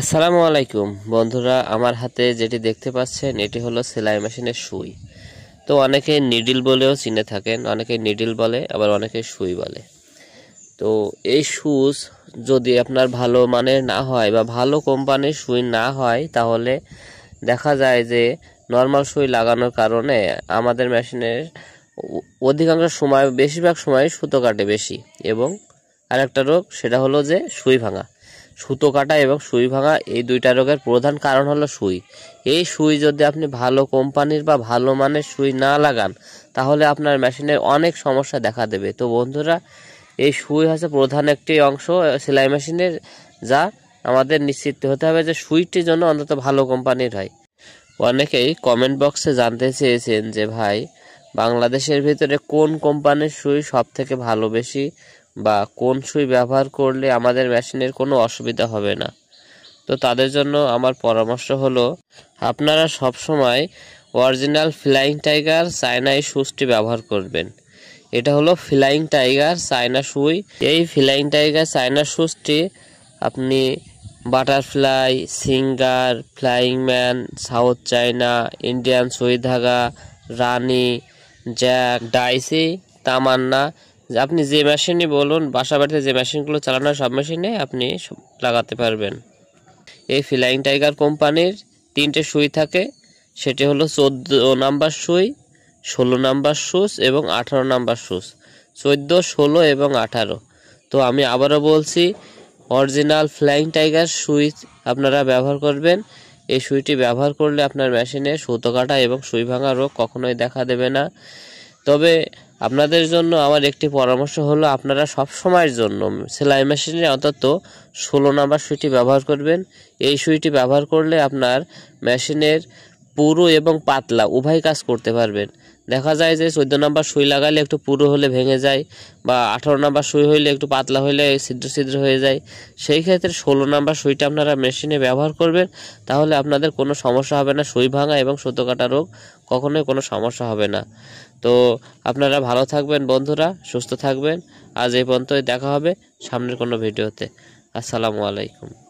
আসসালামু আলাইকুম বন্ধুরা, আমার হাতে যেটি দেখতে পাচ্ছেন এটি হলো সেলাই মেশিনের সুই। তো অনেকে নিডল বলেও চিনে থাকেন, অনেকে নিডল বলে, আবার অনেকে সুই বলে। তো এই সুচ যদি আপনার ভালো মানের না হয় বা ভালো কোম্পানির সুই না হয়, তাহলে দেখা যায় যে নর্মাল সুই লাগানোর কারণে আমাদের মেশিনের অধিকাংশ সময়, বেশিরভাগ সময় সুতো কাটে বেশি। এবং আরেকটা রোগ, সেটা হলো যে সুই ভাঙা। সুতো কাটা এবং সুই ভাঙা, এই দুইটা রোগের প্রধান কারণ হলো সুই। এই সুই যদি আপনি ভালো কোম্পানির বা ভালো মানের সুই না লাগান, তাহলে আপনার মেশিনের অনেক সমস্যা দেখা দেবে। তো বন্ধুরা, এই সুই হচ্ছে প্রধান একটি অংশ সেলাই মেশিনের, যা আমাদের নিশ্চিত হতে হবে যে সুইটি যেন অন্তত ভালো কোম্পানির হয়। অনেকেই কমেন্ট বক্সে জানতে চেয়েছেন যে ভাই, বাংলাদেশের ভিতরে কোন কোম্পানির সুই সব থেকে ভালো বেশি, বা কোন সুই ব্যবহার করলে আমাদের মেশিনের কোনো অসুবিধা হবে না। তো তাদের জন্য আমার পরামর্শ হলো, আপনারা সবসময় অরিজিনাল ফ্লাইং টাইগার চায়না এই সুইচটি ব্যবহার করবেন। এটা হলো ফ্লাইং টাইগার চায়না সুই। এই ফ্লাইং টাইগার চায়না সুইচটি আপনি butterfly, singer, flying man, south China, Indian সুই ধাগা, রানি, জ্যাক, ডাইসি, তামান্না, আপনি যে মেশিনই বলুন, বাসা বাড়িতে যে মেশিনগুলো চালানো হয় সব মেশিনে আপনি লাগাতে পারবেন। এই ফ্লাইং টাইগার কোম্পানির 3টে সুই থাকে, সেটি হলো 14 নাম্বার সুই, 16 নাম্বার সুচ এবং 18 নাম্বার সুচ। 14, 16 এবং 18। তো আমি আবারও বলছি, অরিজিনাল ফ্লাইং টাইগার সুই আপনারা ব্যবহার করবেন। এই সুইটি ব্যবহার করলে আপনার মেশিনে সুতো কাটা এবং সুই ভাঙা রোগ কখনোই দেখা দেবে না। তবে আপনাদের জন্য আমার একটি পরামর্শ হলো, আপনারা সব সময়ের জন্য সেলাই মেশিনে অন্তত 16 নাম্বার সুইটি ব্যবহার করবেন। এই সুইটি ব্যবহার করলে আপনার মেশিনের পুরু এবং পাতলা উভয় কাজ করতে পারবেন। দেখা যায় যে 14 নাম্বার সুই লাগালে একটু পুরু হলে ভেঙে যায়, বা 18 নাম্বার সুই হইলে একটু পাতলা হইলে ছিদ্র ছিদ্র হয়ে যায়। সেই ক্ষেত্রে 16 নাম্বার সুইটা আপনারা মেশিনে ব্যবহার করবেন, তাহলে আপনাদের কোনো সমস্যা হবে না। সুই ভাঙা এবং সুতো কাটা রোগ কখনোই কোনো সমস্যা হবে না। তো আপনারা ভালো থাকবেন বন্ধুরা, সুস্থ থাকবেন। আজ এই পর্যন্তই, দেখা হবে সামনের কোনো ভিডিওতে। আসসালামু আলাইকুম।